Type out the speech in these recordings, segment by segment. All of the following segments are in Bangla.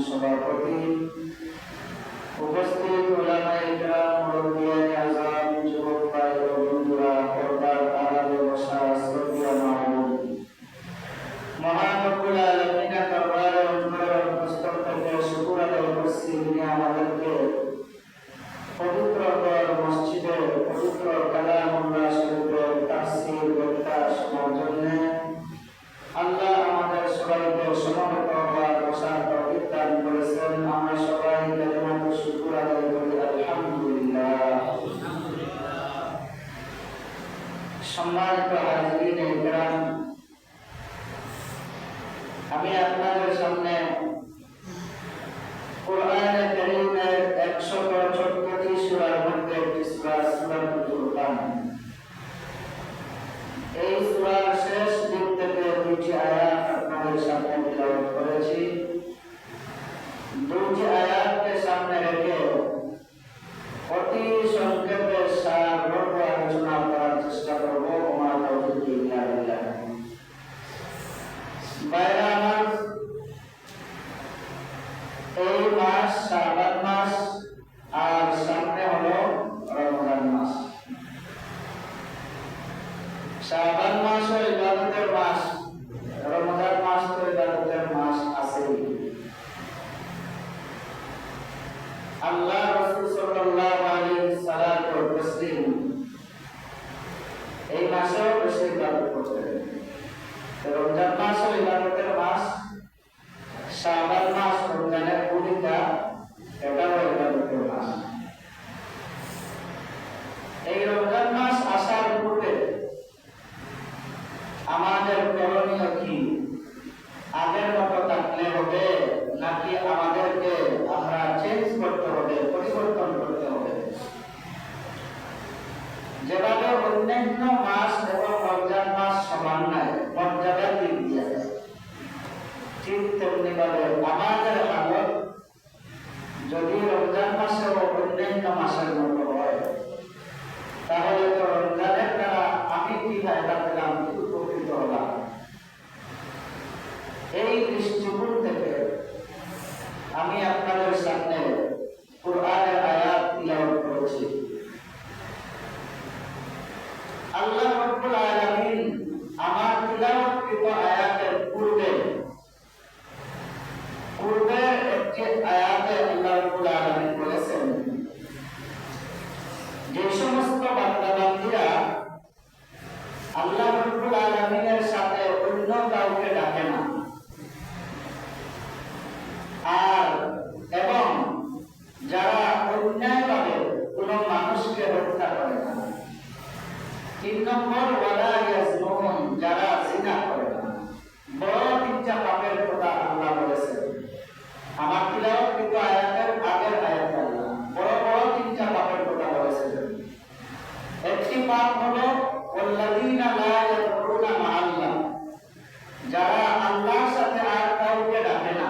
সভাপতি উপস্থিত উলামায়ে কেরাম, মুরব্বিয়ানে আযম, যুবক ভাই ও বন্ধুরা, পর্দার আড়ালে বসা শ্রদ্ধেয় মা-বোন, মহান রব্বুল আলামিনের দরবারে অন্তরের অন্তঃস্থল থেকে শুকর আদায় করছি, যিনি আমাদেরকে পবিত্র ঘর মসজিদে পবিত্র কালামুল্লাহ শরীফের তাফসীর ব্যাখ্যা শোনার জন্য আল্লাহ আমাদের সবাইকে সমবেত হওয়ার বসার তৌফিক দান করেছেন। আমরা সবাই কালিমাতুশ শুকর আদায় করি আলহামদুলিল্লাহ। সম্মানিত হাজিরিন কিরাম, আমি আপনাদের সামনে কোরআনে কারীমের 114টি সূরার মধ্যে একটি সূরা সূরাতুল ফুরকান, এই সূরার শেষ দিক থেকে দুইটি আয়াত আপনাদের সামনে তিলাওয়াত করেছি। দুইটি আয়াতকে সামনে রেখে অতি সংক্ষেপে সারমর্ম আলোচনা করার চেষ্টা করব। ওমা তাওফীক ইল্লা বিল্লাহ। বাইরে আমার, এই মাস শাবান মাস আর সামনে হলো রমজান মাস। শাবান মাস ও ইবাদতের মাস, রমজান মাস তো ইবাদতের মাস আছেই। আল্লাহ রাসূল সাল্লাল্লাহু আলাইহি সাল্লাতু ওয়া তাসলিম এই মাসেও বেশি ইবাদত করতেন। রমজান মাস ও ইবাদতের মাস, শাবান মাস রমজানের ভূমিকা, এটাও ইবাদতের মাস। এই রমজান মাস আসার পূর্বে আমাদের করণীয় কি? আগের মতো থাকলে হবে নাকি আমাদেরকে আমরা চেঞ্জ করতে হবে, পরিবর্তন করতে হবে? যেভাবে অন্যান্য মাস এবং রমজান মাস সমান নয় মর্যাদার দিক দিয়ে, ঠিক তেমনি ভাবে আমাদের হালত যদি রমজান মাসে ও অন্যান্য মাসের মতো হয়, তাহলে তো রমজানের দ্বারা আমি কি ফায়দা পেলাম, কি উপকৃত হলাম? এই দৃষ্টিকোণ থেকে আমি আপনাদের সামনে কোরআনের আয়াত তিলাওয়াত করেছি। আল্লাহ রাব্বুল আলামিন আমার তিলাওয়াতকৃত আয়াতের পূর্বে একটি আয়াতে আল্লাহ রাব্বুল আলামিন বলেছেন, যে সমস্ত বান্দা-বান্দীরা আল্লাহ রাব্বুল আলামিনের সাথে অন্য কাউকে ডাকে না এবং যারা অন্যায়ভাবে কোনো মানুষকে হত্যা করে না। 3 নম্বর, ওয়ালা ইয়াজনুন, যারা জিনা করে না। বড় 3টা পাপের কথা আল্লাহ বলেছেন। আমার তিলাওয়াতকৃত আয়াতের আগের আয়াতে আল্লাহ বড় বড় 3টা পাপের কথা বলেছেন। একটি পাপ হলো ওয়াল্লাযীনা লা ইয়াদউনা মা'আল্লাহ, যারা আল্লাহর সাথে আর কাউকে ডাকে না।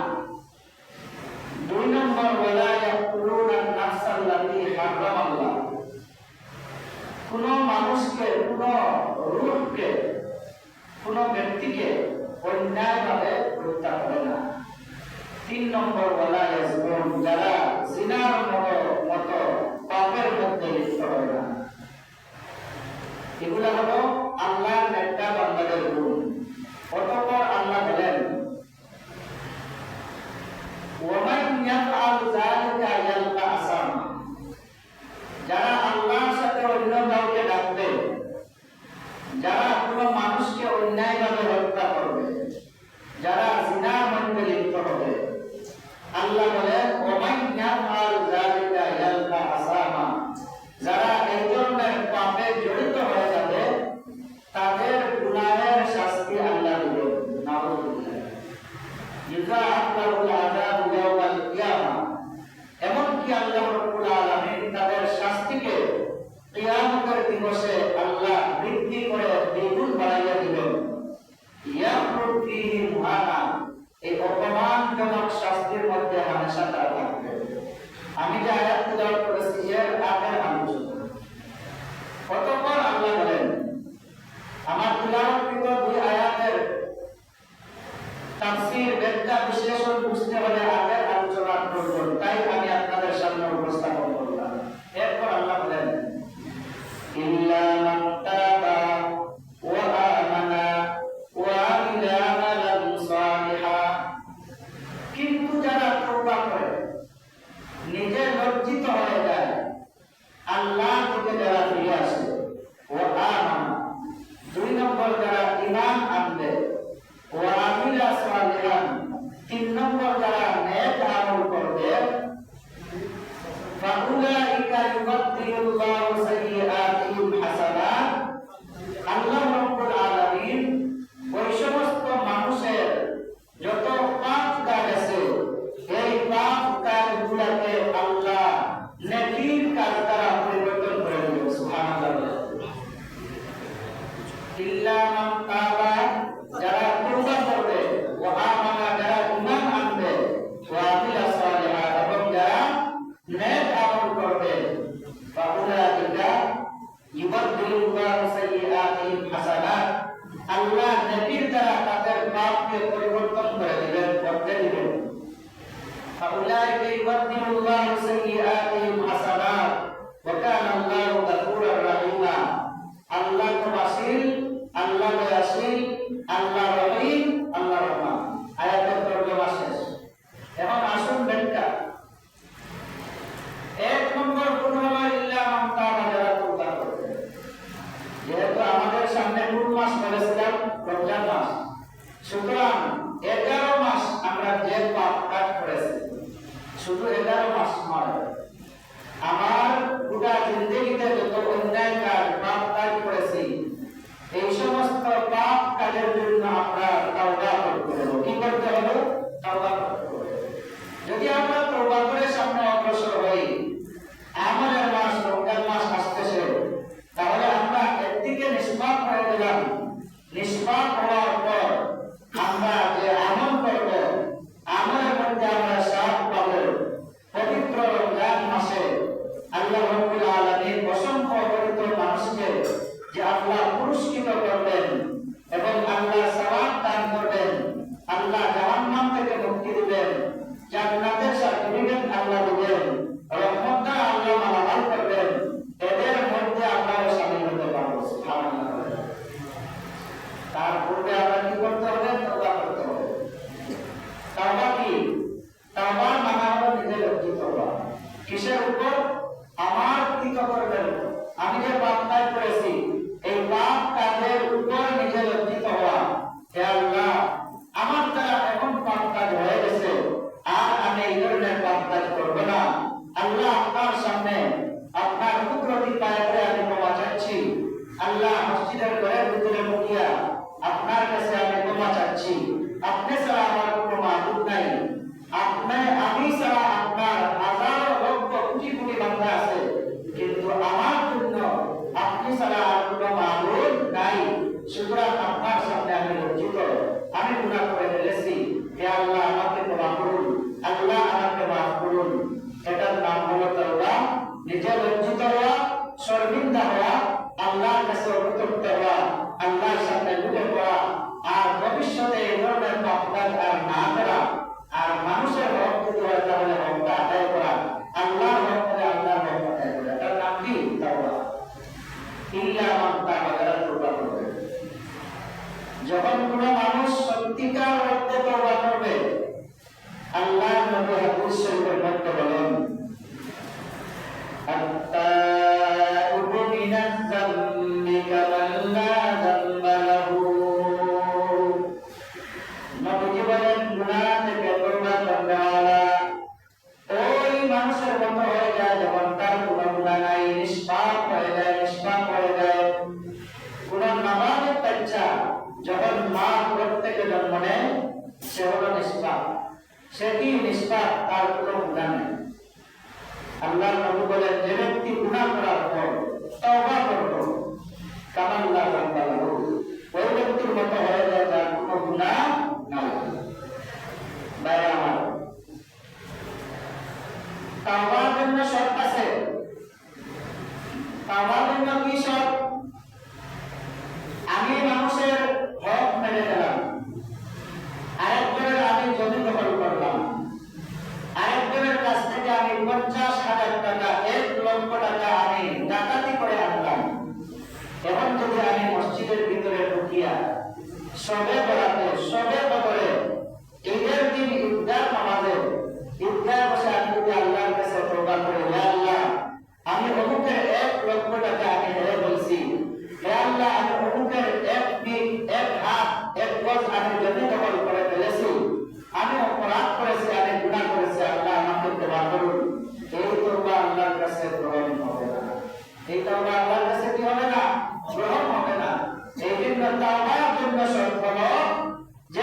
2 নম্বর, ওয়ালা ইয়াকুলুনা নাফসাল্লাতী হারামাল্লাহ, কোনো মানুষকে, কোনো রূপকে, কোনো ব্যক্তিকে অন্যায়ভাবে হত্যা করে না। 3 নম্বর ওয়ালা ইয়াজনুন, যারা জিনার মতো পাপের মধ্যে লিপ্ত হয় না। এগুলা হলো আল্লাহর নেতা বান্দাদের গুণ। অতঃপর আল্লাহ বলেন, ওয়ামান ইয়াফআল যালিকা ইয়ালকা আসামা, যারা আল্লাহর সাথে অন্য কাউকে ডাকবে, যারা কোনো মানুষকে অন্যায়ভাবে হত্যা করবে, যারা জিনার মধ্যে লিপ্ত হবে, আল্লাহ বলেন ওয়ামান ইয়াফআল যালিকা ইয়ালকা আসামা, যারা এই ধরনের পাপে জড়িত হয়ে যাবে তাদের গুনাহের শাস্তি আল্লাহ দিবেন। নাউযুবিল্লাহ। ইযআআতুল আযাব ইয়াওমাল কিয়ামা, এমনকি আল্লাহ রাব্বুল আলামিন তাদের শাস্তিকে কিয়ামতের দিবসে আল্লাহ বৃদ্ধি করে দ্বিগুণ বাড়াইয়া দিবেন। ইয়াখরুজ ফীহি মুহানা, এই অপমানজনক শাস্তির মধ্যে হামেশা তারা থাকবে। আমি যে আয়াত তেলাওয়াত করেছি এর আগের আলোচনা। অতঃপর আল্লাহ বলেন, আমার তেলাওয়াতকৃত 2 আয়াতের তাফসীর, ব্যাখ্যা, বিশ্লেষণ বুঝতে হলে আগের আলোচনার প্রয়োজন, তাই আমি আপনাদের সামনে উপস্থাপন করলাম। এরপর আল্লাহ বলেন, ইল্লা মান তাবা ওয়া আমানা ওয়া আমিলা আমালান সালিহা, কিন্তু যারা তওবা করে, নিজে লজ্জিত হয়ে যায়, আল্লাহ থেকে যারা ফিরে আসে, ওয়া আমানা, 2 নম্বর যারা ঈমান আনবে, ওয়া আমিলা সালিহান, 3 নম্বর যারা নেক আমল করবে, ফাউলাইকা ইউবাদদিলুল্লাহু সাইয়্যাতিহিম হাসানাত, আল্লাহ রাব্বুল আলামিন ওই সমস্ত মানুষের যত পাপ কাজ আছে এই পাপ কাজগুলোকে আল্লাহ নেকির কাজ দ্বারা পরিবর্তন করে দেবেন। সুবহানাল্লাহ। ইল্লা মান তাবা, যারা তওবা করবে, ওয়া আমানা, যারা ঈমান আনবে, ওয়া আমিলা সালিহা, এবং যারা নেক আমল করবে, ফাউলাইকা ইউবাদদিলুল্লাহু সাইয়্যাতিহিম হাসানাত, আল্লাহ নেকির দ্বারা তাদের পাপকে পরিবর্তন করে দিবেন, বদলে দিবেন। ফাউলাইকা ইউবাদদিলুল্লাহু সাইয়্যাতিহিম হাসানাত ওয়া কানা আল্লাহু গফুরার রাহিমা, আল্লাহ ক্ষমাশীল, আল্লাহ দয়াশীল, আল্লাহ রহিম, আল্লাহ রহমান। আয়াতের তরজমা শেষ। এখন আসুন ব্যাখ্যা। 1 নম্বর গুণ হলো ইল্লা মান তাবা, যারা তওবা করবে। যেহেতু আমাদের সামনে কোন মাস বলেছিলাম? রমজান মাস। সুতরাং 11 মাস আমরা যে পাপ কাজ করেছি, শুধু 11 মাস নয়, আমার গোটা জিন্দেগিতে যত অন্যায় কাজ, পাপ কাজ করেছি, এই সমস্ত পাপ কাজের জন্য আমরা তওবা করতে হবে। কি করতে হবে? তওবা করতে হবে। যদি আমরা তওবা করে সামনে অগ্রসর হই, আমাদের মাস রমজান মাস আসতেছে, তাহলে আমরা একদিকে নিষ্পাপ হয়ে গেলাম। নিষ্পাপ হওয়ার পর আমরা যে আমল করব, আমলের মধ্যে আমরা সাথ পাব। পবিত্র রমজান মাসে আল্লাহ রাব্বুল আলামিন অসংখ্য অগণিত মানুষকে যে আল্লাহ পুরস্কৃত করবেন এবং আল্লাহ সওয়াব দান করবেন, আল্লাহ জাহান্নাম থেকে মুক্তি দিবেন, জান্নাতের সার্টিফিকেট আল্লাহ দিবেন, রহমতটা আল্লাহ মালামাল করবেন, এদের মধ্যে আমরাও শামিল হতে পারবো। সুবহানাল্লাহ। তার পূর্বে আমরা কি করতে হবে? তওবা করতে হবে। তওবা কি? তওবা মানে হলো নিজে লজ্জিত হওয়া। কিসের উপর? আমার কৃতকর্মের উপর। আমি যে পাপ কাজ করেছি, এই পাপ কাজের উপর নিজে লজ্জিত হওয়া। হে আল্লাহ, আমার দ্বারা এমন পাপ কাজ হয়ে গেছে, আর আমি এই ধরনের পাপ কাজ করব না। আল্লাহ, আপনার সামনে আপনার কুদরতি পায়ে পড়ে আমি ক্ষমা চাচ্ছি। আল্লাহ, মসজিদের ঘরের ভিতরে মুখিয়া আপনার কাছে আমি ক্ষমা চাচ্ছি। আপনি ছাড়া আমার কোনো মাবুদ নাই। আমি ছাড়া আপনার হাজারো লক্ষ কোটি কোটি বান্দা আছে, কিন্তু আমার জন্য আপনি ছাড়া আর কোনো মাবুদ নাই। সুতরাং আপনার সামনে আমি লজ্জিত, আমি গুনাহ করে ফেলেছি। হে আল্লাহ, আমাকে ক্ষমা করুন। আল্লাহ, আমাকে মাফ করুন। এটার নাম হলো তওবা। নিজে লজ্জিত হওয়া, শর্মিন্দা হওয়া, ইল্লা মান তাবা, যারা তওবা করবে। যখন কোন মানুষ সত্যিকার অর্থে তওবা করবে, আল্লাহর নবী হাদিস শরীফের মধ্যে বলেন, আত-তাইবু মিনাজ যামবি কামান লা যামবা লাহু। নবীজি বলেন, গুনাহ থেকে তওবা করনেওয়ালা ওই মানুষের মতো হয়ে যায় যখন তার কোনো গুনাহ নাই, নিষ্পাপ হয়ে যায়, নিষ্পাপ হয়ে যায়। কোন নাবালক বাচ্চা যখন মা পেট থেকে জন্ম নেয়, সে হলো নিষ্পাপ, সে কি নিষ্পাপ, তার কোনো গুনাহ নেই। আল্লাহর নবী বলেন, যে ব্যক্তি গুনাহ করার পর তওবা করলো, কামান লা যামবা লাহু, ওই ব্যক্তির মতো হয়ে যায় যার কোনো গুনাহ নাই। ভাইরা আমার, তাওবার জন্য শর্ত আছে। তাওবার জন্য কি শর্ত? আমি মানুষের হক মেরে দিলাম, আরেকজনের আমি জমি দখল করলাম, আরেকজনের কাছ থেকে আমি 50,000 টাকা, 1 লক্ষ টাকা আমি ডাকাতি করে আনলাম। এখন যদি আমি মসজিদের ভিতরে ঢুকিয়া সবে বরাতে, সবে বদরে, ঈদের দিন ঈদগাহ নামাজে, ঈদগাহ বসে আমি যদি আল্লাহর কাছে তওবা করি, হে আল্লাহ, আমি অমুকের 1 লক্ষ টাকা আমি হেরে বলছি, হে আল্লাহ, আমি অমুকের 1 ফিট, 1 হাত, 1 গজ আমি জমি দখল করে ফেলেছি, আমি অপরাধ করেছি, আমি গুনাহ করেছি, আল্লাহ আমাকে ক্ষমা করুন। এই তওবা আল্লাহর কাছে গ্রহণ হবে না। এই তওবা আল্লাহর কাছে কি হবে না? গ্রহণ হবে না। এই জন্য তওবার জন্য শর্ত হলো, যে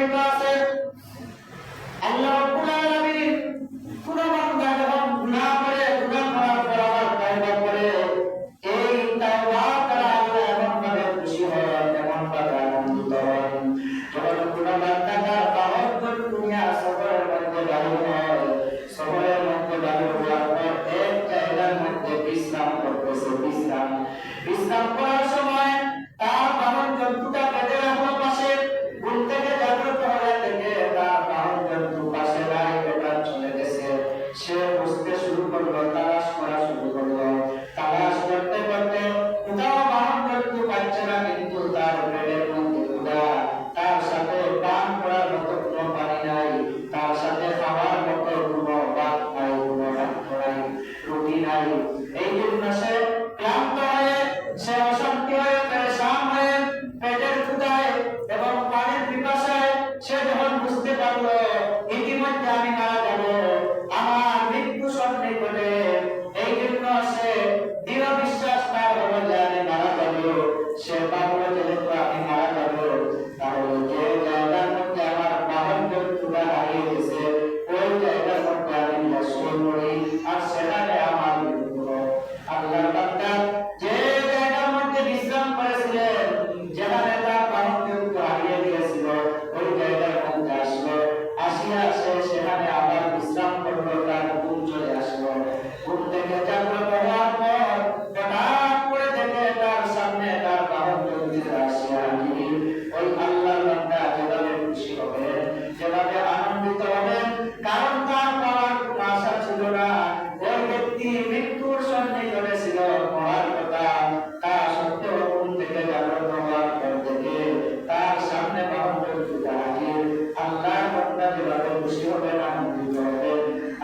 বর্ণিত আছে আল্লাহ রাব্বুল আলামিন কোন বান্দা যখন গুনাহ করে, গুনাহ করার পর আবার তওবা করে, এই তওবা দ্বারা আল্লাহ এমন ভাবে খুশি হন, এমন ভাবে আনন্দিত হন। যখন কোন বান্দা তার তাওয়াক্কুল দুনিয়া সফরের মধ্যে বাহির হয়, সফরের মধ্যে বাহির হওয়ার পর এক জায়গার মধ্যে বিশ্রাম করতেছে, বিশ্রাম করার সময় তার বাহন জন্তুটা বেঁধে রাখলো পাশে, ঘুম থেকে জাগ্রত হয়ে থেকে তার বাহন জন্তু পাশে নাই, বেটা চলে গেছে। সে বুঝতে শুরু করলো, তালাশ করা শুরু করলো। তালাশ করতে করতে কোথাও বাহন জন্তু পাচ্ছে না, কিন্তু তার পেটের মধ্যে ক্ষুধা, তার সাথে পান করার মতো কোনো পানি নাই, তার সাথে খাওয়ার মতো কোনো ভাত নাই, কোনো খাদ্য নাই, রুটি নাই। এই জন্য সে ক্লান্ত হয়ে, সে অশান্তি হয়ে, পেরেশান হয়ে, পেটের ক্ষুধায় এবং পানির পিপাসায় সে যখন বুঝতে পারলো ইতিমধ্যে আমি মারা যাব, আমার মৃত্যু সন্নিকটে, এই জন্য সে দৃঢ় বিশ্বাস তার হলো যে আমি মারা যাব। সে ভাবলো যেহেতু আমি মারা যাব, তাহলে যে জায়গার মধ্যে আমার বাহন জন্তুটা হারিয়ে গেছে, ওই জায়গার মধ্যে আমি বসবাস করি, আর সেখানে আমার মৃত্যু হয়। আল্লাহর বান্দা যে জায়গার মধ্যে বিশ্রাম করেছিলেন, যেখানে তার বাহন জন্তু হারিয়ে গিয়েছিল, ওই জায়গার মধ্যে আসলো, আসিয়া সে সেখানে আবার বিশ্রাম করলো, তার ঘুম চলে আসলো। ঘুম থেকে জাগ্রত হওয়ার পর হঠাৎ করে দেখে তার সামনে তার বাহন জন্তু আসিয়া হাজির। ওই আল্লাহর বান্দা যেভাবে খুশি হবে, যেভাবে আনন্দিত হবে, কারণ তার পাওয়ার কোনো আশা ছিল না। ওই ব্যক্তি মৃত্যুর সন্নিকটে ছিল, মরার কথা, তা সত্ত্বেও ঘুম থেকে জাগ্রত হওয়ার পর থেকে তার সামনে বাহন জন্তু হাজির। আল্লাহর বান্দা যেভাবে খুশি হবে, আনন্দিত হবে।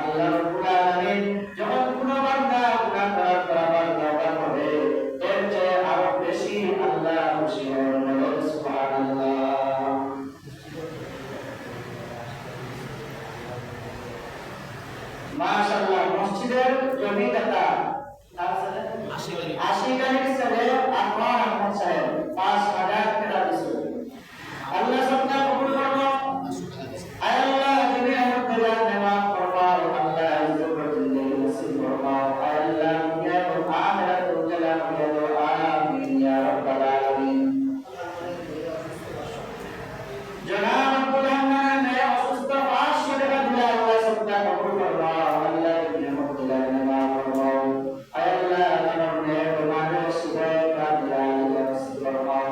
আল্লাহ রাব্বুল আলামিন যখন কোনো বান্দা গুনাহ করার পর আবার তওবা করে, এর চেয়ে আরো বেশি আল্লাহ খুশি হন। বলেন সুবহানাল্লাহ। মাশাআল্লাহ, মসজিদের জমিদাতা 80 গাড়ির ছেলে আনোয়ার আহমদ সাহেব 5000 টাকা দিয়েছিল। আল্লাহ সবটা কবুল করো। আয় আল্লাহ, তুমি আমার দোয়া নেওয়াজ ফরমাও। আল্লাহ ইজ্জতের জিন্দেগি নসিব ফরমাও। আয় আল্লাহ, দুনিয়া ও আখিরাত উজ্জ্বলা করে দাও। আমিন ইয়া রাব্বাল আলামিন। জনাব আব্দুল রহমান অসুস্থ 500 টাকা দিলে আল্লাহ সবটা কবুল ফরমাও। আল্লাহ তুমি আমার দোয়া নেওয়াজ ফরমাও। আয় আল্লাহ, আমার নেক মানের সুবাহ প্রার্থনা নসিব ফরমাও।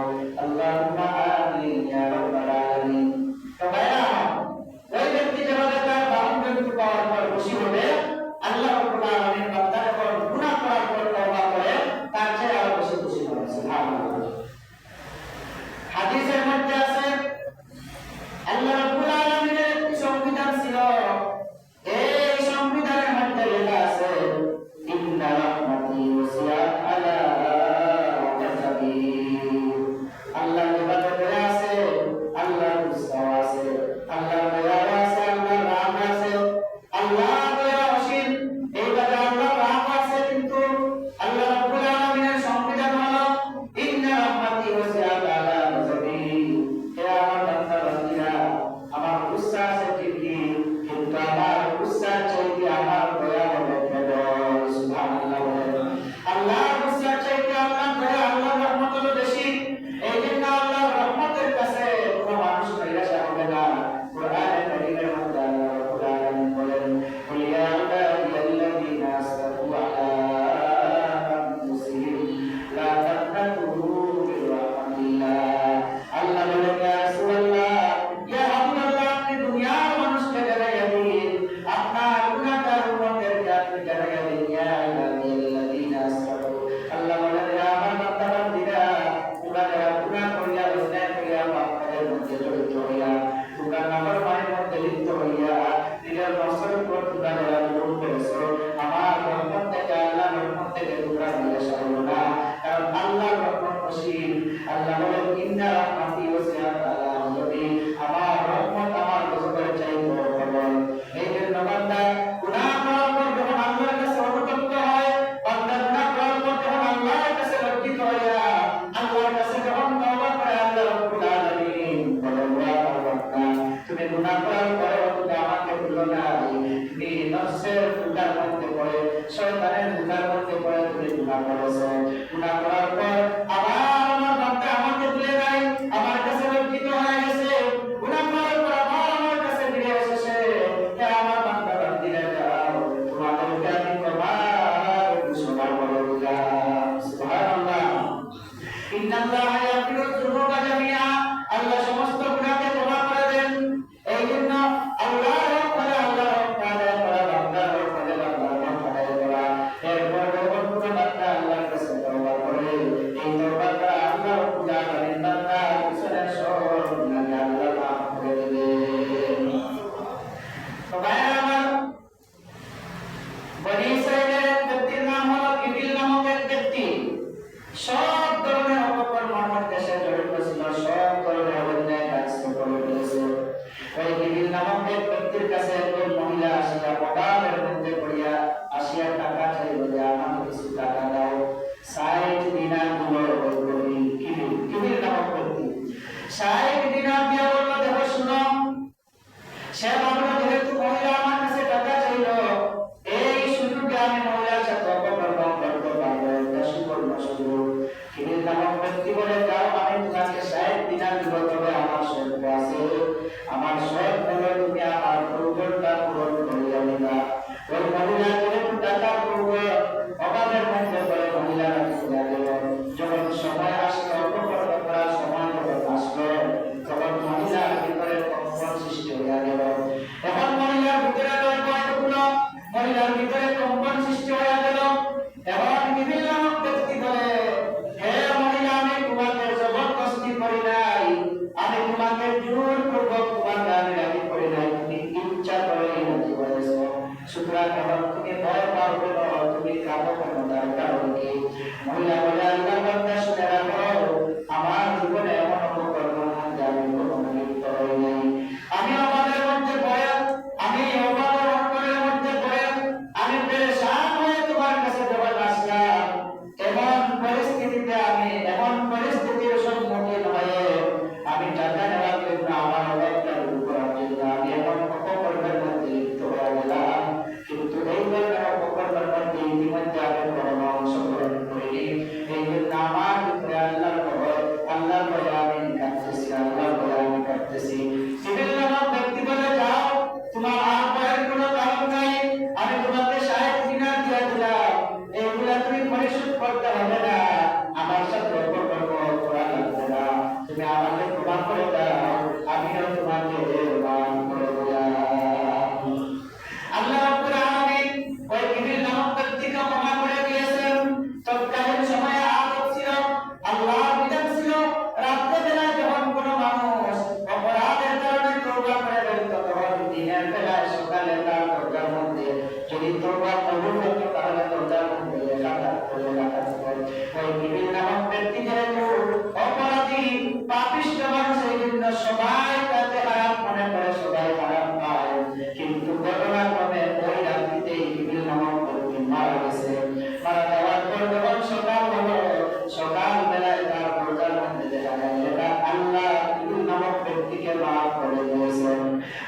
গুনাহ করার পরেও তুমি আমাকে ভুলো না, তুমি নফসের ধোঁকার মধ্যে পড়ে, শয়তানের ধোঁকার মধ্যে পড়ে তুমি গুনাহ করেছো। গুনাহ করার পর আবার আমার বান্দা আমাকে ভুলে নাই, আমার কাছে লজ্জিত হয়ে গেছে, গুনাহ করার পর আবার আমার কাছে ফিরে এসেছে। হে আমার বান্দা বান্দিরা যাও, তোমাদেরকে আমি ক্ষমার ঘোষণা করে দিলাম। সুবহানাল্লাহ। ইন্নাল্লাহা ইয়াগফিরু যুনুবা জামিআ, আল্লাহ সমস্ত গুনাহকে ক্ষমা করে দেন। এই জন্য আল্লাহর রহমতে আল্লাহর রহমতে করা, বান্দার রহমতে বান্দার রহমতে করা। এরপর যখন কোনো বান্দা আল্লাহর কাছে তওবা করে, এই তওবা করা আল্লাহ রাব্বুল আলামিন বান্দার পিছনের সব গুনাহকে আল্লাহ মাফ করে দেবেন। তো ভাইরা আমার, বনী ইসরাঈলের এক ব্যক্তির নাম হলো কিবিল নামক এক ব্যক্তি। সব ধরনের অপকর্ম আমার দেশে জড়িত ছিল, সব ধরনের অন্যায় কাজ করে ফেলেছে। ওই কিবিল নামক এক ব্যক্তির কাছে একজন মহিলা আসিয়া অভাবের মধ্যে পড়িয়া আসিয়া টাকা চাইল যে আমাকে কিছু টাকা দাও। ৬০ দিনার দিল ওই কিবিল নামক ব্যক্তি। ৬০ দিনার দিয়া বলল, দেখো শুনো, সে ভাবলো যেহেতু মহিলা আমার কাছে টাকা চাইল, এই সুযোগে আমি মহিলার সাথে অপকর্ম করতে পারবো, এটা সুবর্ণ সুযোগ। কিবিল নামক ব্যক্তি বলে, যাও আমি তোমাকে ৬০ দিনার দিব, তবে আমার শর্ত আছে। আমার শর্ত হলো তুমি আমার প্রয়োজনটা পূরণ করিয়া দিবা। ওই মহিলা যেহেতু টাকা পড়বে, অভাবের মধ্যে পড়ে মহিলারা চলে গেল। যখন সময় আসলো, অপকর্ম করার সময় যখন আসলো, তখন মহিলার ভিতরে কম্পন সৃষ্টি হইয়া গেল। এখন মহিলার ভিতরে মহিলার ভিতরে কম্পন সৃষ্টি হয়ে গেল। এখন কিবিল নামক ব্যক্তি বলে, হে মহিলা, আমি তোমাকে জবরদস্তি করি নাই, আমি তোমাকে জোরপূর্বক তোমাকে আমি রাজি করি নাই, তুমি ইচ্ছা করে রাজি করেছো। সুতরাং এখন তুমি ভয় পাও কেন, তুমি কাঁদো কেন, তার কারণ কি? মহিলা বলে, আল্লাহর বান্দা শুনে রাখো, আমার জীবনে এমন অপকর্ম মধ্যে আমি কখনো লিপ্ত হই নাই। আমি অভাবের মধ্যে পড়ে, আমি অভাবের অন্তরের মধ্যে পড়ে আমি পেরেশান হয়ে তোমার কাছে যখন আসলাম, এমন পরিস্থিতির সম্মুখীন হয়ে আমি টাকা নেওয়ার জন্য, আমার অভাবটা দূর করার জন্য আমি এমন অপকর্মের মধ্যে লিপ্ত হয়ে গেলাম। কিন্তু এই ধরনের অপকর্মের মধ্যে ইতিমধ্যে আমি কোনো অংশগ্রহণ করিনি। এই জন্য আমার ভিতরে আল্লাহর ভয়ে আমি কাঁদতেছি, আল্লাহর ভয়ে আমি কাঁদতেছি। কিবিল নামক ব্যক্তি বলে, যাও, তোমার আর ভয়ের কোনো কারণ নাই, আমি তোমাকে ৬০ দিনার দিয়ে দিলাম, এইগুলা তুমি পরিশোধ করতে হবে না, আমার সাথে অপকর্ম করা লাগবে না, তুমি আমাকে ক্ষমা করে দাও, আমিও তোমাকে মাফ করে দিলাম। আল্লাহ রাব্বুল আলামিন ওই কিবিল নামক ব্যক্তিকে ক্ষমা করে দিয়েছেন। তৎকালীন সময়ে আদত ছিল, আল্লাহর বিধান ছিল, রাত্রে বেলায় যখন কোনো মানুষ অপরাধের কারণে তওবা করে ফেলত, তখন দিনের বেলায় সকালে তার দরজার মধ্যে যদি তওবা কবুল হতো, তাহলে দরজার মধ্যে লেখা থাকতো। ওই কিবিল নামক ব্যক্তি যেহেতু অপরাধী, পাপিষ্ঠ মানুষ, এই জন্য সবাই তাকে খারাপ মনে করে, সবাই খারাপ পায়। কিন্তু ঘটনাক্রমে ওই রাত্রিতেই কিবিল নামক ব্যক্তি মারা গেছে। মারা যাওয়ার পর যখন সকাল হলো, সকাল বেলায় তার দরজার মধ্যে দেখা যায় লেখা, আল্লাহ কিবিল নামক ব্যক্তিকে মাফ করে দিয়েছেন।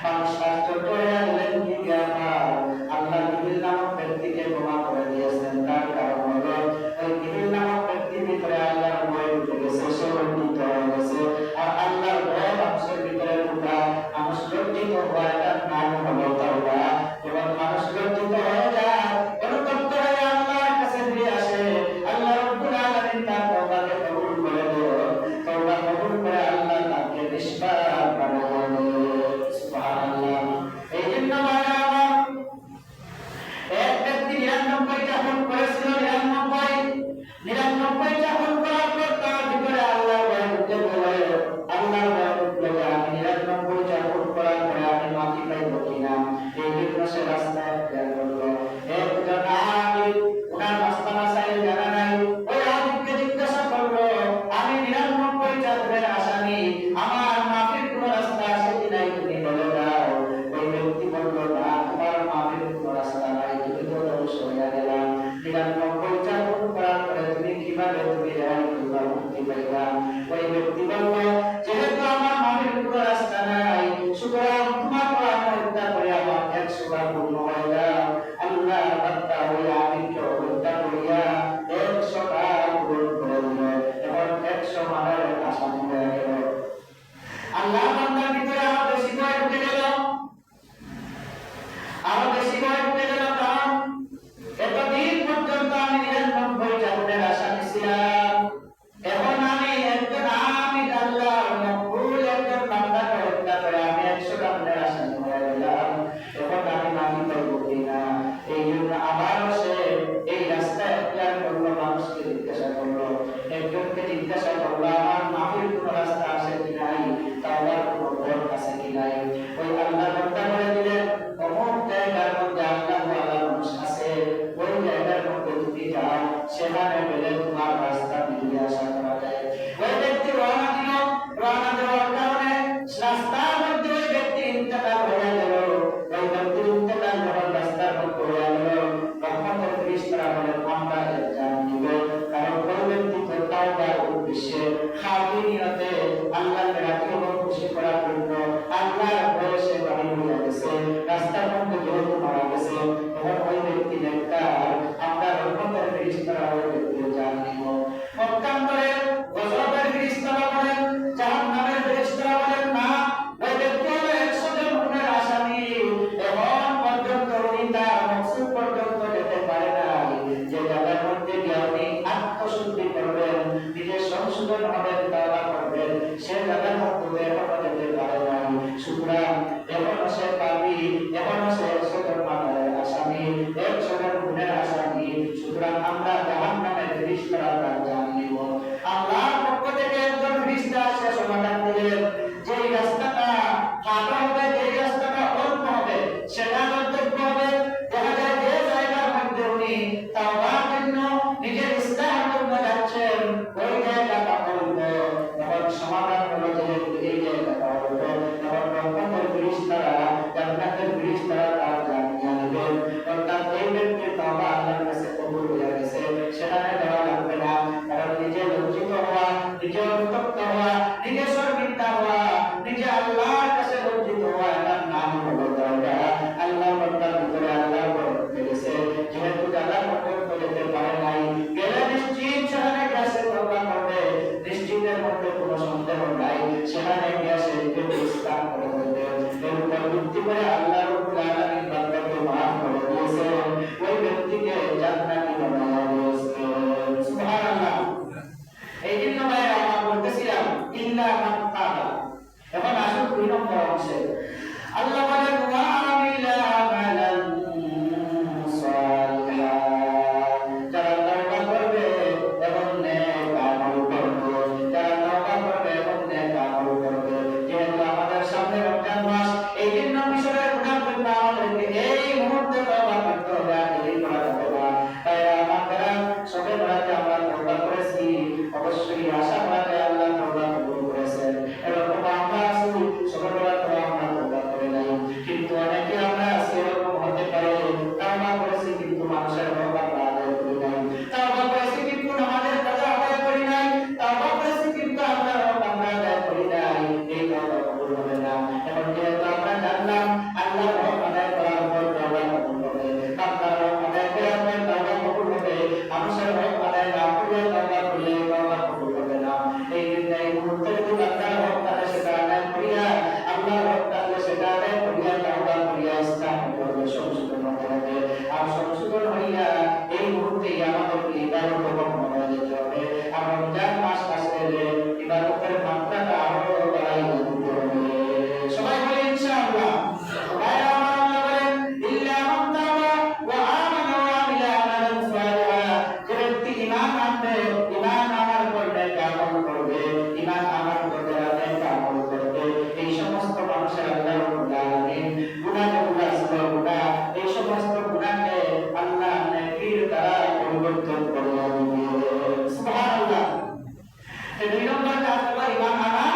মানুষ আশ্চর্য হয়ে গেলেন, কি ব্যাপার, আল্লাহ কিবিল নামক ব্যক্তিকে ক্ষমা করে দিয়েছেন, তার কারণ হলো ওই কিবিল নামক ব্যক্তির ভিতরে আল্লাহর ভয় ঢুকে গেছে, সে লজ্জিত হয়ে গেছে। আর আল্লাহর ভয় মানুষের ভিতরে ঢুকা, মানুষ লজ্জিত হওয়া, এটার নাম হলো তাওবা। যখন মানুষ লজ্জিত হয়ে যায়, অনুতপ্ত হয়ে আল্লাহর কাছে ফিরে আসে, আল্লাহ রাব্বুল আলামিন তার তওবাকে কবুল করে দেন। তওবা কবুল করে আল্লাহ তাকে নিষ্পাপ বানায় দেন। সুবহানাল্লাহ। এই জন্য ভাইরা আমার, এক ব্যক্তি ৯৯টা খুন করেছিল, ৯৯টা খুন করার পর তার ভিতরে আল্লাহর ভয় ঢুকে গেল। আল্লাহর ভয় ঢুকলো যে আমি ৯৯টা খুন করার পরে আমি মাফি পাইব কিনা। এই জন্য সে রাস্তায় বের করলো। একজন আলিম, ওনার মাস্তানা সাহেব জানা নাই, ওই আলিমকে জিজ্ঞাসা করলো, আমি ৯৯টা খুনের আসামি, আমার মাফির কোনো রাস্তা আছে কিনা, তুমি বলে দাও। ওই ব্যক্তি বলল, না, তোমার মাফির কোনো রাস্তা নাই, তুমি তো ধ্বংস হয়ে গেলা। ৯৯টা খুন করার পরে তুমি কিভাবে রেহাই পাইবা, মুক্তি পাইবা? ওই ব্যক্তি বলল, যেহেতু আমার মাফির কোনো রাস্তা নাই, সুতরাং দিয়েছিলাম, এখনো সে পাপী, এখনো সে 100 মামলার আসামি, 100 গুণের আসামি। সুতরাং আমরা জাহান্নামের ফেরেশতারা তার জান নিব। আল্লাহর পক্ষ থেকে একজন ফেরেশতা সে সমাধান দিলেন, যেই রাস্তাটা খাটো হবে, যেই রাস্তাটা অল্প হবে, সেটা কর্তব্য হবে। দেখা যায় যে জায়গার মধ্যে উনি তাওবার জন্য নিজের ইসলামের জন্য যাচ্ছেন, ওই জায়গাটা অল্প। তখন সমাধান হলো যে এই জায়গাটা অল্প, তখন রহমতের ফেরেশতারা, জান্নাতের ফেরেশতারা তার জান নিয়ে নেবেন। অর্থাৎ এই ব্যক্তির তাওবা আল্লাহর কাছে কবুল হয়ে গেছে, সেখানে যাওয়া লাগবে না। কারণ নিজে লজ্জিত হওয়া, নিজে অনুতপ্ত হওয়া, নিজে শর্মিন্দা হওয়া, নিজে আল্লাহর কাছে লজ্জিত হওয়া, এটার নাম হলো তাওবা। আল্লাহর বান্দার ভিতরে আল্লাহর বরকত পেয়েছে, যেহেতু যারা বরকত পেতে পারে নাই, গেলে নিশ্চিত সেখানে গেছে তাওবা করবে, নিশ্চিতের মধ্যে কোনো সন্দেহ নাই, সেখানে গেছে ইসলাম করে দেবে। এর উপর ভিত্তি করে আল্লাহ রাব্বুল আলামিন বান্দাকে মাফ করে দিয়েছে, ওই ব্যক্তিকে জান্নাতি বানায়া দিয়েছে। সুবহানাল্লাহ। এই জন্য ভাই আমরা বলতেছিলাম ইল্লা মান তাবা। এখন আসুন 2 নম্বর অংশে। আল্লাহ বলেন ওয়া আমিলা আমালান সালিহান, যারা তাওবা করবে এবং নেক আমল করবে, যারা তাওবা করবে এবং নেক আমল করবে। যেহেতু আমাদের সামনে রমজান মাস, এই জন্য মিশরের গুনাহ করতে আমাদেরকে এই মুহূর্তে তাওবা করতে হবে, আর দেরি করা যাবে না। তাই আমাদের সবে বরাতে আমরা তাওবা করেছি, অবশ্যই আশা করা যায় আল্লাহ তাওবা কবুল করেছেন। এরকম আমরা আছি সবে বরাতে আমরা তাওবা করে নাই, কিন্তু অনেকে আমরা আছি এরকম হতে পারে তাওবা করেছি কিন্তু মানুষের হক আমরা আদায় করি নাই, তাওবা করেছি কিন্তু আমাদের কাজা আদায় করি নাই, তাওবা করেছি কিন্তু আমরা হক আমরা আদায় করি নাই, এই তাওবা কবুল হবে না। এখন যেহেতু আমরা জানলাম আল্লাহর হক আদায় করার পর তাওবা কবুল হবে, আল্লাহর হক আদায় করার পর তাওবা কবুল হবে, মানুষের হক আদায় না করলে তাওবা করলে তাওবা কবুল হবে না। এই জন্য এই মুহূর্তে যদি আল্লাহর হক তাহলে সেটা আদায় করিয়া, আল্লাহর হক তাহলে সেটা আদায় করিয়া তাওবা করিয়া ইসলাম করবে, সংশোধন হতে হবে। আর সংশোধন হইয়া এই মুহূর্তেই আমাদেরকে ইবাদত মনে যেতে হবে। আর রমজান মাস আসলে ইবাদতের মাত্রাটা আরো বাড়াইয়া দিতে হবে। সবাই বলে ইনশাআল্লাহ। ভাইরা আমার, আল্লাহ বলেন ইল্লা মান তাবা ওয়া আমানা ওয়া আমিলা আমালান সালিহা, যে ব্যক্তি ঈমান আনবে, ঈমান আনার পর নেক আমল করবে, ঈমান আনার পর নেক আমল করবে, এই সমস্ত মানুষের আল্লাহ রাব্বুল আলামিন গুনাহগুলো ছিল গুনাহ, এই সমস্ত গুনাহকে আল্লাহ নেকির দ্বারা পরিবর্তন করে দিবেন। সুবহানাল্লাহ। এই 2 নম্বর কাজ হলো ঈমান আনা,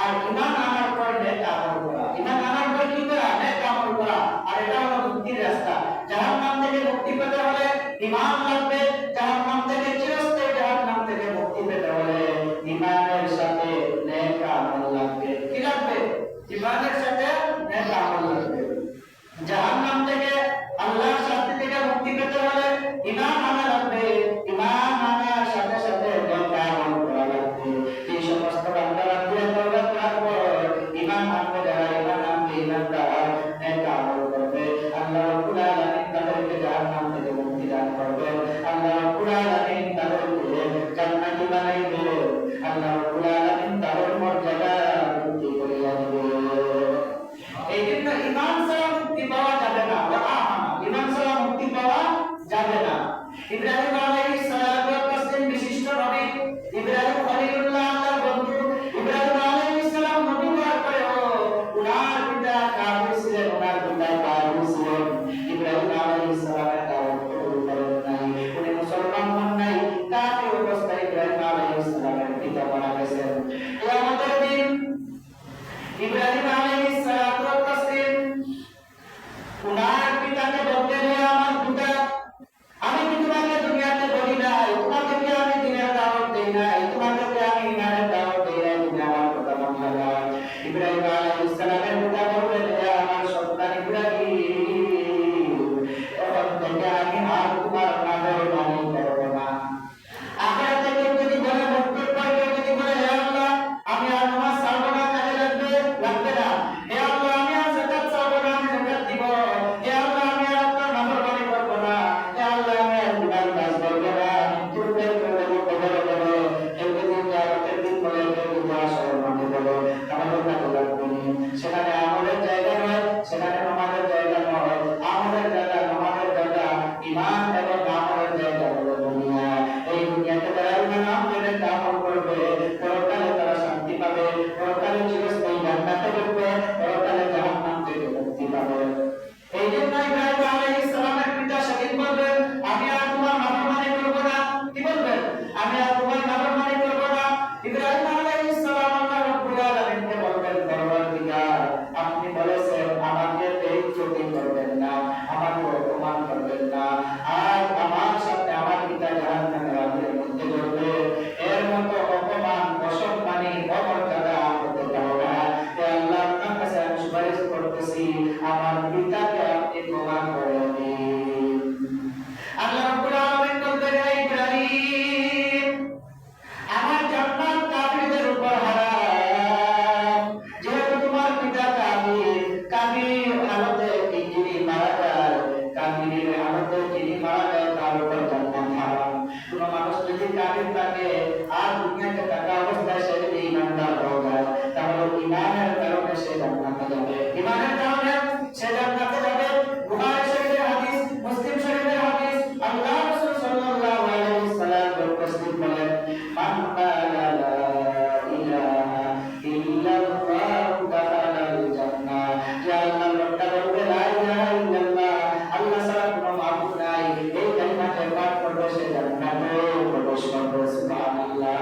আর ঈমান আনার পর নেক আমল করা। ঈমান আনার পর কি করা? নেক আমল করা। আর এটা হলো মুক্তির রাস্তা। জাহান্নাম থেকে মুক্তি পেতে হলে ঈমান লাগবে, জাহান্নাম থেকে চিরস্থায়ী জাহান্নাম থেকে মুক্তি পেতে হলে ঈমানের সাথে নেক আমল লাগবে। কি লাগবে? ঈমানের সাথে নেক আমল লাগবে। জাহান্নাম থেকে, আল্লাহর শাস্তি থেকে মুক্তি পেতে হলে ঈমান আনা লাগবে, ঈমান আনার সাথে সাথে নেক আমল করা লাগবে। এই সমস্ত বান্দারা দিয়ে তাওবা করার পর ঈমান আনবে, যারা ঈমান আনবে, ঈমানদার নেক আমল করবে, আল্লাহ রাব্বুল আলামিন তাদেরকে জাহান্নাম থেকে মুক্তি দান করবেন, আল্লাহ রাব্বুল আলামিন তাদেরকে জান্নাতি বানাইবে, আল্লাহ রাব্বুল আলামিন তাদের মর্যাদা বৃদ্ধি করিয়া দিবেন। এই জন্য ঈমান ছাড়া মুক্তি পাওয়া যাবে না। ঈমান ছাড়া মুক্তি পাওয়া যাবে না। ইব্রাহিম আলাইহিস সালাতু ওয়াস সালাম বিশিষ্ট নবী, ইব্রাহিম খলিলুল্লাহ আল্লাহর বন্ধু, ইব্রাহিম আলাইহিস সালাম নবী হওয়ার পরেও উনার পিতা কাফির ছিলেন, উনার পিতা কাফির ছিলেন। ইব্রাহিম আলাইহিস সালামের দাওয়াত কবুল করেন নাই, উনি মুসলমান হন নাই, কাফির অবস্থায় ইব্রাহিম আলাইহিস সালামের পিতা মারা গেছেন। কিয়ামতের দিন ইব্রাহিম আলাইহিস সালাতু ওয়াস সালাম সেখানে নামাজের জায়গা নয়, আমাদের জায়গা, নামাজের জায়গা ঈমান এবং আমলের জায়গা হলো দুনিয়া। এই দুনিয়াতে যারা ঈমান আমলে আমল করবে পরকালে তারা শান্তি পাবে, পরকালে চিরস্থায়ী জান্নাতে ঢুকবে, পরকালে জাহান্নাম থেকে মুক্তি পাবে। এই জন্য ইব্রাহিম আলাইহিস সালামের পিতা সেদিন বলবেন, আমি আর তোমার নাফরমানি করব না। কি বলবেন? আমি আর তোমার নাফরমানি করব না। ইব্রাহিম আলাইহিস সালাম আল্লাহ রাব্বুল আলামিনকে বলবেন, পরওয়ারদিগার, আপনি বলেছেন আমাকে বেইজ্জতি করবেন না, আমাকে অপমান করবেন না, আর আমার সাথে আমার পিতা জাহান্নামের আগুনের মধ্যে জ্বলবে। এর মতো অপমান, অসম্মানী, অমর্যাদা হতে পারে না। হে আল্লাহ, আপনার কাছে আমি সুপারিশ করতেছি, আমার পিতাকে আপনি ক্ষমা করে দিন। আল্লাহ রাব্বুল আলামিন বলবেন, হে ইব্রাহিম, আমার জান্নাত কাফিরদের উপর হারাম। যেহেতু তোমার পিতা কাফির, কাফির হালতে যিনি মারা যায়, কাফিরের হালতে যিনি মারা যায় তার উপর জান্নাত হারাম। কোন মানুষ যদি কাফির থাকে আর দুনিয়াতে থাকা অবস্থায় সে যদি ঈমানদার হয়ে যায়, তাহলে ঈমানের কারণে সে জান্নাতে যাবে, ঈমানের কারণে সে জান্নাতে যাবে। বুখারী শরীফের হাদিস, মুসলিম শরীফের হাদিস, আল্লাহ রাসূল সাল্লাল্লাহু আলাইহি ওয়াসাল্লাম বলেন, মান ক্বালা লা ইলাহা ইল্লাল্লাহু দাখালাল জান্নাহ। যে আল্লাহ লোকটা বলবে লা ইলাহা ইল্লাল্লাহ, আল্লাহ ছাড়া কোনো মাবুদ নাই, এই কালিমাকে পাঠ করবে, সে জান্নাতে প্রবেশ করবে। সুবহানাল্লাহ।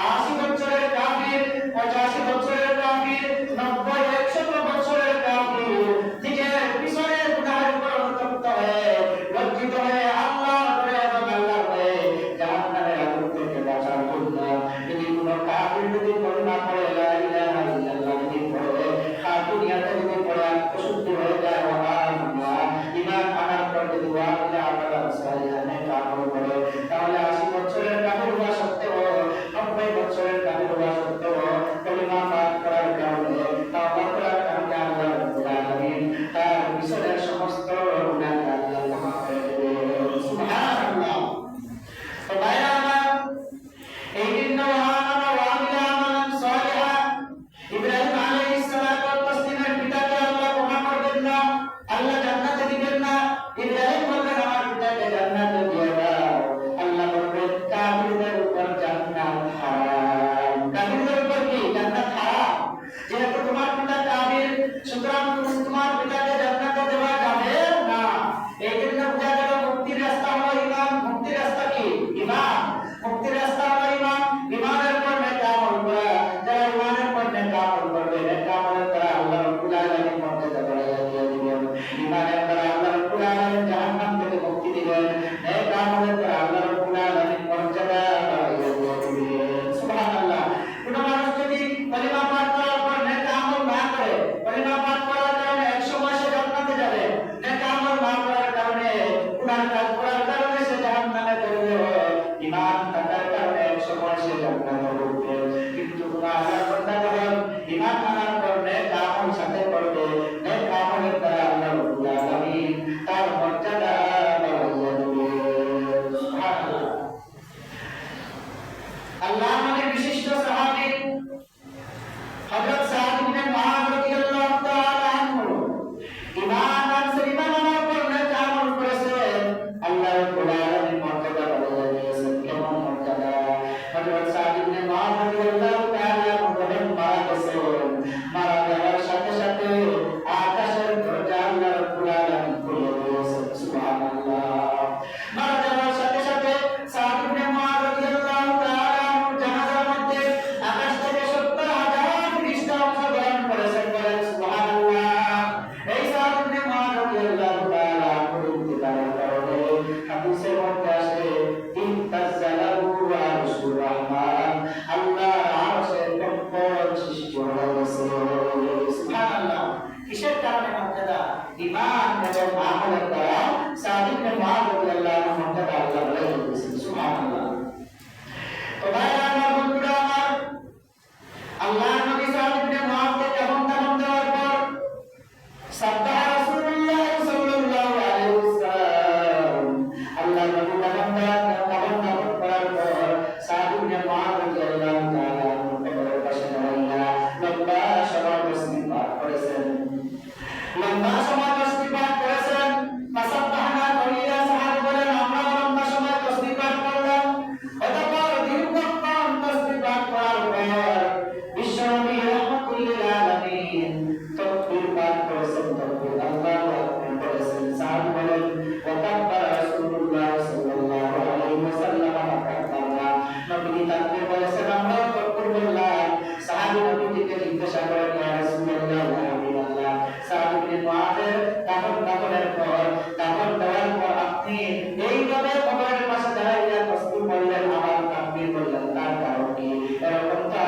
৮০ বছরের কাফির, ৮৫ বছরের কাফির, ৯০ ১০০ বছরের কাফির নিজের পিছনে গুনাহের উপর অনুতপ্ত হয়ে, লজ্জিত হয়ে, আল্লাহর ভয়ে এবং আল্লাহর ভয়ে জাহান্নামের আগুন থেকে বাঁচার জন্য যদি কোনো কাফির যদি কলিমা পড়ে, লা ইলাহা ইল্লাল্লাহ যদি পড়ে, আর দুনিয়াতে যদি পড়ে অশুদ্ধি হয়ে যায়, ঈমান আনার পর যদি ওয়া ইলা আমাল সালিহানে আমল করে, তাহলে ৮০ বছরের কাফির হওয়া সত্ত্বেও, ৯০ বছরের কাফির হওয়া সত্ত্বেও কলিমা পাঠ করার কারণে, তাওবা করার কারণে আল্লাহ রাব্বুল আলামিন তার পিছনের সমস্ত গুনাহকে আল্লাহ ক্ষমা করে দেবেন। সুবহানাল্লাহ। তো ভাইরা আমার, এই দিন ইব্রাহিম আলাইহিস সালাতু ওয়াস তাসলিমের পিতাকে আল্লাহ ক্ষমা করবেন না, আল্লাহ জান্নাতে দিবেন না। ইব্রাহিম বলবেন, আমার পিতাকে জান্নাতে দিয়ে দাও। আল্লাহ বলবেন, কাফিরদের উপর জান্নাত হারাম। কাফিরদের উপর কি জান্নাত হারাম? যেহেতু তোমার পিতা কাফির, সুতরাং তোমার পিতাকে জান্নাতে দেওয়া যাবে না। এই জন্য বোঝা গেল মুক্তির রাস্তা হলো ঈমান। মুক্তির রাস্তা কি? ঈমান। মুক্তির রাস্তা হলো ঈমান। ঈমানের পর নেক আমল করা। যারা ঈমানের পর নেক আমল করবে, নেক আমলের দ্বারা আল্লাহ রাব্বুল আলামিন মর্যাদা বাড়াইয়া দিয়ে দিবেন। ঈমানের দ্বারা আল্লাহ রাব্বুল আলামিন জাহান্নাম থেকে মুক্তি দিবেন। নেক আমলের দ্বারা আল্লাহ রাব্বুল আলামিন মর্যাদা বাড়াইয়া দিয়ে দিবেন। সুবহানাল্লাহ। কোন মানুষ যদি কালিমা পাঠ করার পর নেক আমল না করে, কালিমা পাঠ করার কারণে ১০০ মাসে জান্নাতে যাবে, নেক আমল না করার কারণে, গুনাহ কাজ করার কারণে সে জাহান্নামে চলে যাবে। ঈমান থাকার কারণে ১০০ মাসে জান্নাতে ঢুকবে। কিন্তু আল্লাহর বান্দা যখন ঈমান আনার পর নেক আমল সাথে করবে, নেক আমলের দ্বারা আল্লাহ রাব্বুল আলামিন তার মর্যাদা বাড়াইয়া দিবেন। সুবহানাল্লাহ। আল্লাহ আমাদের বিশিষ্ট সাহাবী হযরত সাদ ইবনে মুআয রাদিয়াল্লাহু তাআলা আনহু ঈমান আনছে, ঈমান আনার পর নেক আমল করেছেন, আল্লাহ রাব্বুল আলামিন মর্যাদা বাড়াইয়া দিয়েছেন। কেমন মর্যাদা? হযরত সাদ ইবনে মুআয রাদিয়াল্লাহু তাআলা আনহু মারা গেছেন। মারা যাওয়ার সাথে সাথে আকাশের দরজা আল্লাহ রাব্বুল আলামিন খুলে দিয়েছেন। সুবহানাল্লাহ। মারা যাওয়ার সাথে সাথে সাদ ইবনে মুআয রাদিয়াল্লাহু তাআলা আনহু জানাজার মধ্যে আকাশ থেকে ৭০,০০০ ফেরেশতা অংশগ্রহণ করেছেন। বলেন সুবহানাল্লাহ। এই সাদ ইবনে মুআয রাদিয়াল্লাহু তাআলা আনহু ইন্তিকালের কারণে হাদিসের মধ্যে আসে, ইনতাজালাহু আরশুর রহমান, আল্লাহর আরশের কম্পন সৃষ্টি হয়ে গেছে। সুবহানাল্লাহ। কিসের কারণে মর্যাদা? ঈমান এবং আমলের দ্বারা সাদ ইবনে মুআয রাদিয়াল্লাহু আনহু মর্যাদা আল্লাহ বাড়াইয়া দিয়েছেন। সুবহানাল্লাহ। তো ভাইরা আমার, বন্ধুরা আমার, আল্লাহর নবী সাদ ইবনে মুআযকে যখন দাফন দেওয়ার পর সাব্বাহা রাসূলুল্লাহ সাল্লাল্লাহু আলাইহি ওয়াসাল্লাম, আল্লাহর নবী দাফন করার পর সাদ ইবনে মুআয রাদিয়াল্লাহু তাআলা আনহু কবরের পাশে দাঁড়াইয়া লম্বা সময় তাসবিহ পাঠ করেছেন। লম্বা ইবনে মুআযের দাফনের পর দাফন দেওয়ার পর আপনি এইভাবে কবরের পাশে দাঁড়াইয়া তাসবিহ পড়লেন আবার তাকবীর বললেন, তার কারণ কি? এরকম তো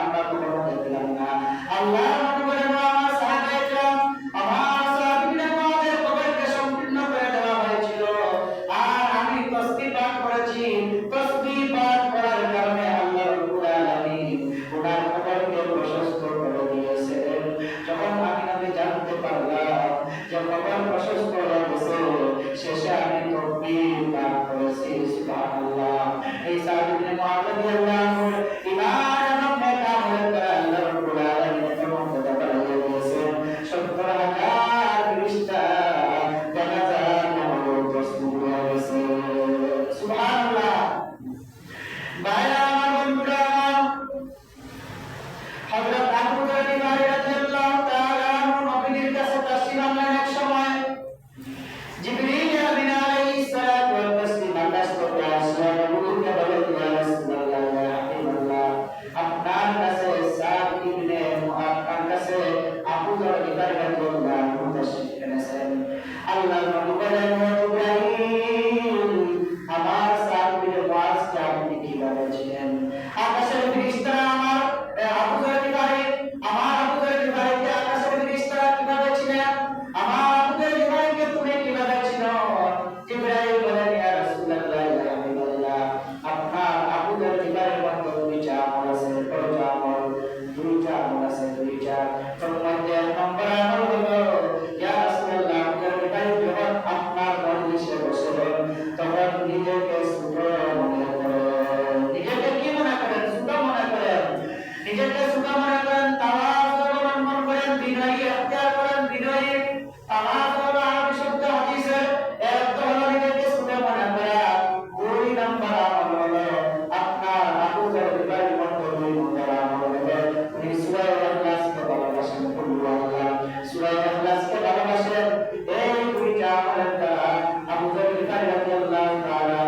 আমরা কখনো দেখলাম না। আল্লাহ নবী বলেন, আমার সাহাবায়ে কেরাম, আমার সাহাব ইবনে মুআযের কবরকে সম্পূর্ণ করে দেওয়া হয়েছিল, আর আমি তাসবিহ পাঠ করেছি। তাসবিহ পাঠ করার কারণে আল্লাহ রাব্বুল আলামিন ওনার কবরকে প্রশস্ত করে দিয়েছেন। যখন আমি নবী জানতে পারলাম যে কবর প্রশস্ত হয়ে গেছে, শেষে আমি তাকবীর পাঠ করেছি, সুবহানাল্লাহ। এই সাহাব ইবনে মুআয রাদিয়াল্লাহু আনহু ঈমান এবং নেক আমলের দ্বারা আল্লাহ রাব্বুল আলামিন এমন কথা বাড়িয়ে দিয়েছেন, ৭০,০০০ ফেরেশতা জানাজার নামাজে প্রস্তুত হয়ে গেছে, সুবহানাল্লাহ। ভাইরা আমার, বন্ধুরা আমার, হযরত আবু যর রাদিয়াল্লাহু তাআলা আনহু নবীর কাছে তাশরীফ আনলেন। এক সময় জিবরীল আমিন আলাইহিস সালাতু ওয়াস তাসলিম আকাশ থেকে আসলেন, নবীকে বললেন, ইয়া রাসূলুল্লাহ, ইয়া হাবিবাল্লাহ, আপনার কাছে সাদ ইবনে মুআয, আপনার কাছে আবু যর রাদিয়াল্লাহু আনহু তাশরীফ এনেছেন। আল্লাহর নবী বলেন, ও জিবরাইল, আমার সাদ ইবনে মুআযকে আপনি কিভাবে চিনেন? আকাশের ফেরেশতারা আমার আবু যর গিফারীকে আকাশের ফেরেশতারা কিভাবে চিনেন? আমার আবু যর গিফারীকে তুমি কিভাবে চিনো? জিবরাইল বলেন, ইয়া রাসূলুল্লাহ, ইয়া হাবিবাল্লাহ, আপনার আবু যর গিফারীর মধ্যে দুইটা আমল আছে, দুইটা আমল আছে, দুইটা। তার মধ্যে এক নম্বর আমল হলো, ইয়া রাসূলুল্লাহ, আবু যর গিফারী যখন আপনার মজলিসে বসেন তখন নিজেকে ছোট মনে করেন। নিজেকে কি মনে করেন? ছোট মনে করেন। নিজেকে ছোট মনে করেন, তাওয়াযু অবলম্বন করেন, বিনয়ী এখতিয়ার করেন, বিনয়ী। তাওয়াযু হলো আরবি শব্দ, হাদিসের এর অর্থ হলো নিজেকে ছোট মনে করা। দুই নম্বর আমল হলো, আপনার আবু যর গিফারীর মধ্যে দুই নম্বর আমল হলো, উনি সূরা ইখলাসকে ভালোবাসেন, আল্লাহ সূরা ইখলাসকে ভালোবাসেন। এই দুইটা আমলের দ্বারা আবু যর গিফারী রাদিয়াল্লাহু তাআলা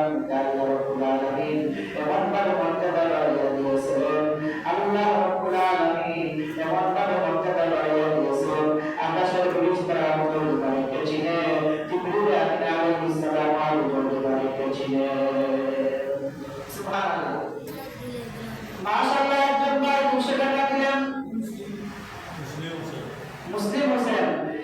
আল্লাহ রাব্বুল আলামিন এমন ভাবে মর্যাদা বাড়িয়ে দিয়েছেন, আল্লাহ রাব্বুল আলামিন এমন ভাবে মর্যাদা বাড়িয়ে দিয়েছেন, আকাশের ফেরেশতারা আবু যর গিফারীকে চিনে, জিবরীল আমিন আলাইহিস সালাম আবু যর গিফারীকে চিনে, সুবহানাল্লাহ।